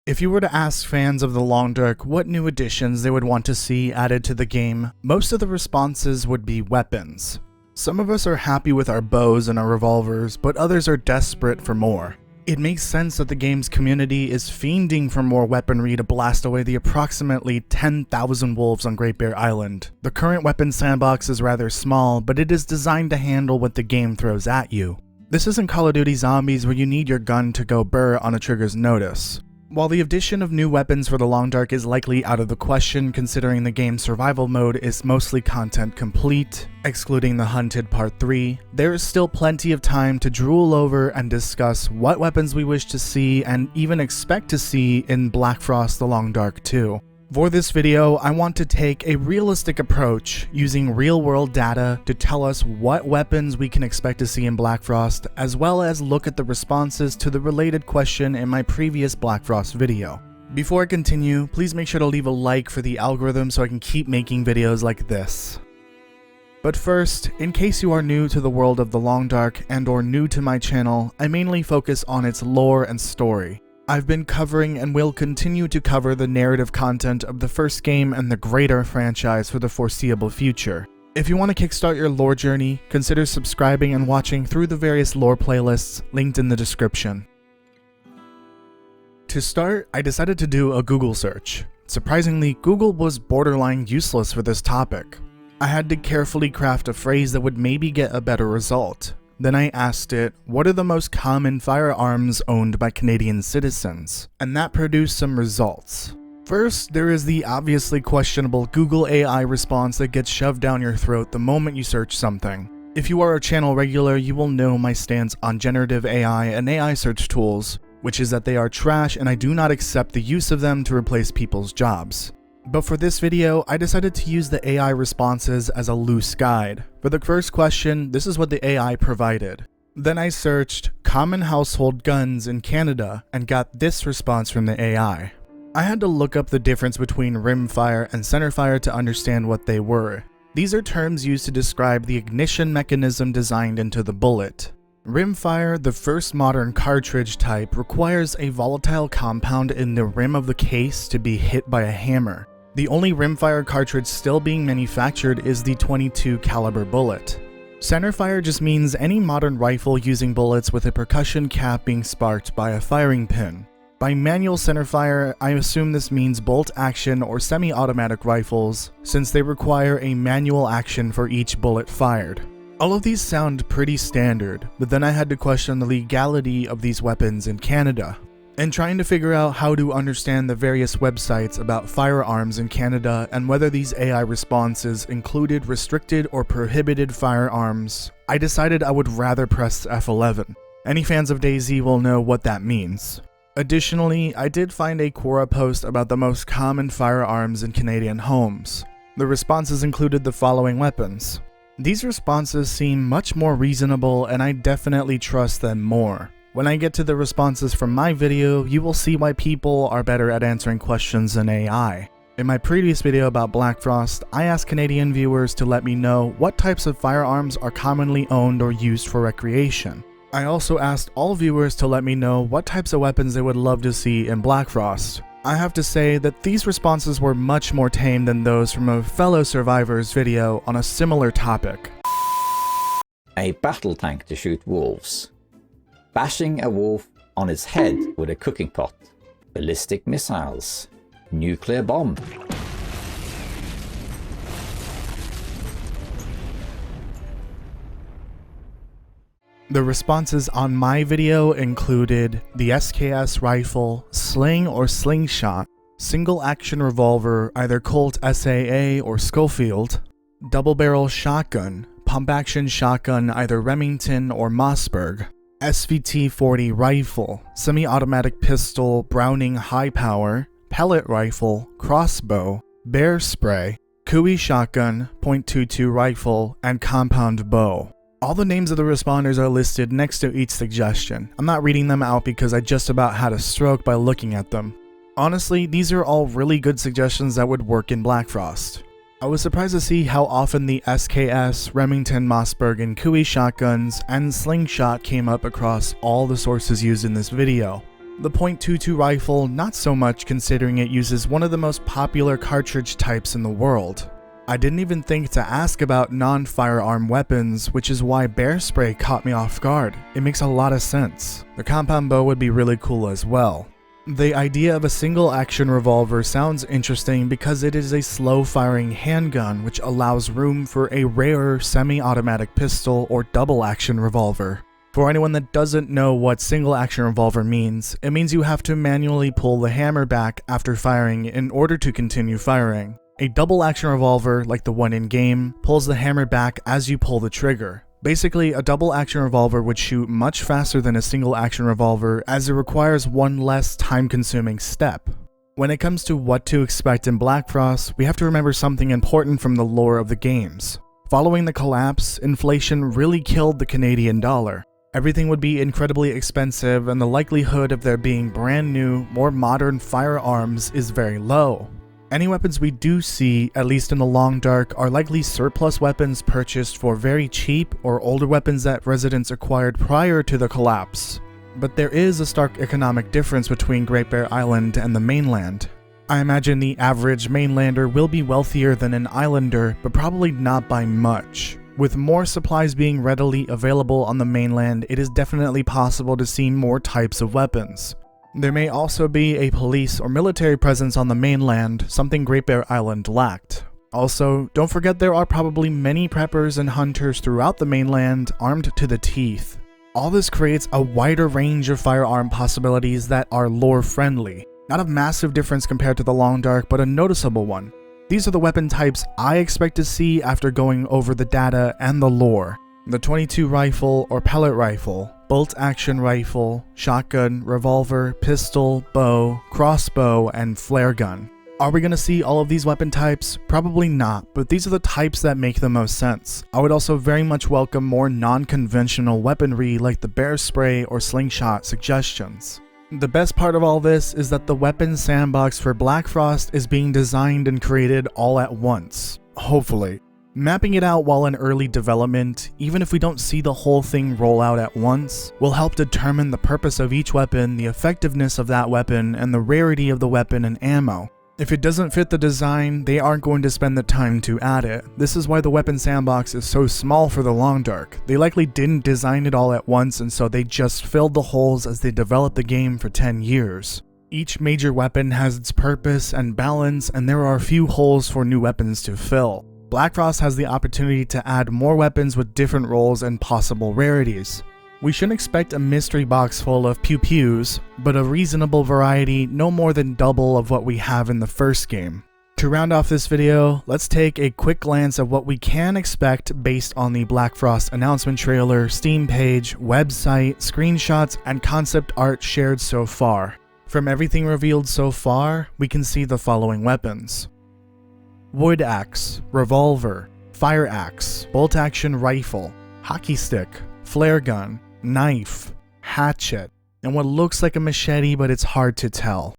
If you were to ask fans of the Long Dark what new additions they would want to see added to the game, most of the responses would be weapons. Some of us are happy with our bows and our revolvers, but others are desperate for more. It makes sense that the game's community is fiending for more weaponry to blast away the approximately 10,000 wolves on Great Bear Island. The current weapon sandbox is rather small, but it is designed to handle what the game throws at you. This isn't Call of Duty Zombies where you need your gun to go brr on a trigger's notice. While the addition of new weapons for the Long Dark is likely out of the question considering the game's survival mode is mostly content complete, excluding the Hunted Part 3, there is still plenty of time to drool over and discuss what weapons we wish to see and even expect to see in Blackfrost the Long Dark 2. For this video, I want to take a realistic approach using real-world data to tell us what weapons we can expect to see in Blackfrost, as well as look at the responses to the related question in my previous Blackfrost video. Before I continue, please make sure to leave a like for the algorithm so I can keep making videos like this. But first, in case you are new to the world of the Long Dark and/or new to my channel, I mainly focus on its lore and story. I've been covering and will continue to cover the narrative content of the first game and the greater franchise for the foreseeable future. If you want to kickstart your lore journey, consider subscribing and watching through the various lore playlists linked in the description. To start, I decided to do a Google search. Surprisingly, Google was borderline useless for this topic. I had to carefully craft a phrase that would maybe get a better result. Then I asked it, what are the most common firearms owned by Canadian citizens? And that produced some results. First, there is the obviously questionable Google AI response that gets shoved down your throat the moment you search something. If you are a channel regular, you will know my stance on generative AI and AI search tools, which is that they are trash and I do not accept the use of them to replace people's jobs. But for this video, I decided to use the AI responses as a loose guide. For the first question, this is what the AI provided. Then I searched common household guns in Canada and got this response from the AI. I had to look up the difference between rimfire and centerfire to understand what they were. These are terms used to describe the ignition mechanism designed into the bullet. Rimfire, the first modern cartridge type, requires a volatile compound in the rim of the case to be hit by a hammer. The only rimfire cartridge still being manufactured is the .22 caliber bullet. Centerfire just means any modern rifle using bullets with a percussion cap being sparked by a firing pin. By manual centerfire, I assume this means bolt action or semi-automatic rifles, since they require a manual action for each bullet fired. All of these sound pretty standard, but then I had to question the legality of these weapons in Canada. And trying to figure out how to understand the various websites about firearms in Canada and whether these AI responses included restricted or prohibited firearms, I decided I would rather press F11. Any fans of DayZ will know what that means. Additionally, I did find a Cora post about the most common firearms in Canadian homes. The responses included the following weapons. These responses seem much more reasonable and I definitely trust them more. When I get to the responses from my video, you will see why people are better at answering questions than AI. In my previous video about Blackfrost, I asked Canadian viewers to let me know what types of firearms are commonly owned or used for recreation. I also asked all viewers to let me know what types of weapons they would love to see in Blackfrost. I have to say that these responses were much more tame than those from a fellow survivors video on a similar topic. A battle tank to shoot wolves. Bashing a wolf on its head with a cooking pot. Ballistic missiles. Nuclear bomb. The responses on my video included the SKS rifle, sling or slingshot, single action revolver, either Colt SAA or Schofield, double barrel shotgun, pump action shotgun, either Remington or Mossberg, SVT-40 rifle, semi-automatic pistol, Browning high power, pellet rifle, crossbow, bear spray, Cooey shotgun, .22 rifle, and compound bow. All the names of the responders are listed next to each suggestion. I'm not reading them out because I just about had a stroke by looking at them. Honestly, these are all really good suggestions that would work in Blackfrost. I was surprised to see how often the SKS, Remington, Mossberg, and Cooey shotguns and slingshot came up across all the sources used in this video. The .22 rifle, not so much considering it uses one of the most popular cartridge types in the world. I didn't even think to ask about non-firearm weapons, which is why bear spray caught me off guard. It makes a lot of sense. The compound bow would be really cool as well. The idea of a single action revolver sounds interesting because it is a slow firing handgun which allows room for a rarer semi-automatic pistol or double action revolver. For anyone that doesn't know what single action revolver means, it means you have to manually pull the hammer back after firing in order to continue firing. A double action revolver, like the one in game, pulls the hammer back as you pull the trigger. Basically, a double action revolver would shoot much faster than a single action revolver as it requires one less time-consuming step. When it comes to what to expect in Blackfrost, we have to remember something important from the lore of the games. Following the collapse, inflation really killed the Canadian dollar. Everything would be incredibly expensive and the likelihood of there being brand new, more modern firearms is very low. Any weapons we do see, at least in the long dark, are likely surplus weapons purchased for very cheap or older weapons that residents acquired prior to the collapse. But there is a stark economic difference between Great Bear Island and the mainland. I imagine the average mainlander will be wealthier than an islander, but probably not by much. With more supplies being readily available on the mainland, it is definitely possible to see more types of weapons. There may also be a police or military presence on the mainland, something Great Bear Island lacked. Also, don't forget there are probably many preppers and hunters throughout the mainland armed to the teeth. All this creates a wider range of firearm possibilities that are lore friendly. Not a massive difference compared to the Long Dark, but a noticeable one. These are the weapon types I expect to see after going over the data and the lore. The .22 rifle or pellet rifle, bolt-action rifle, shotgun, revolver, pistol, bow, crossbow, and flare gun. Are we going to see all of these weapon types? Probably not, but these are the types that make the most sense. I would also very much welcome more non-conventional weaponry like the bear spray or slingshot suggestions. The best part of all this is that the weapon sandbox for Blackfrost is being designed and created all at once. Hopefully. Mapping it out while in early development, even if we don't see the whole thing roll out at once, will help determine the purpose of each weapon, the effectiveness of that weapon, and the rarity of the weapon and ammo. If it doesn't fit the design, they aren't going to spend the time to add it. This is why the weapon sandbox is so small for the Long Dark. They likely didn't design it all at once, and so they just filled the holes as they developed the game for 10 years. Each major weapon has its purpose and balance, and there are a few holes for new weapons to fill. Blackfrost has the opportunity to add more weapons with different roles and possible rarities. We shouldn't expect a mystery box full of pew-pews, but a reasonable variety no more than double of what we have in the first game. To round off this video, let's take a quick glance at what we can expect based on the Blackfrost announcement trailer, Steam page, website, screenshots, and concept art shared so far. From everything revealed so far, we can see the following weapons: wood axe, revolver, fire axe, bolt action rifle, hockey stick, flare gun, knife, hatchet, and what looks like a machete but it's hard to tell.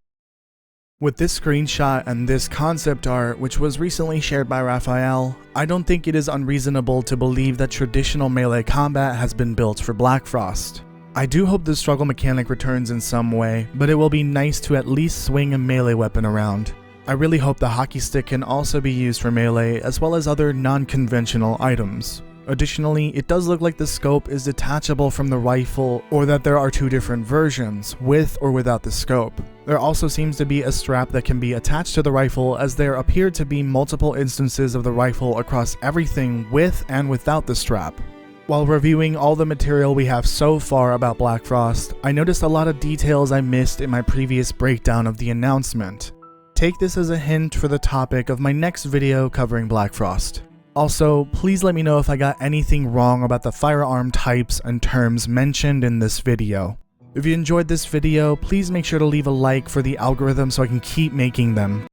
With this screenshot and this concept art, which was recently shared by Raphael, I don't think it is unreasonable to believe that traditional melee combat has been built for Blackfrost. I do hope the struggle mechanic returns in some way, but it will be nice to at least swing a melee weapon around. I really hope the hockey stick can also be used for melee as well as other non-conventional items. Additionally, it does look like the scope is detachable from the rifle, or that there are two different versions, with or without the scope. There also seems to be a strap that can be attached to the rifle, as there appear to be multiple instances of the rifle across everything with and without the strap. While reviewing all the material we have so far about Blackfrost, I noticed a lot of details I missed in my previous breakdown of the announcement. Take this as a hint for the topic of my next video covering Blackfrost. Also, please let me know if I got anything wrong about the firearm types and terms mentioned in this video. If you enjoyed this video, please make sure to leave a like for the algorithm so I can keep making them.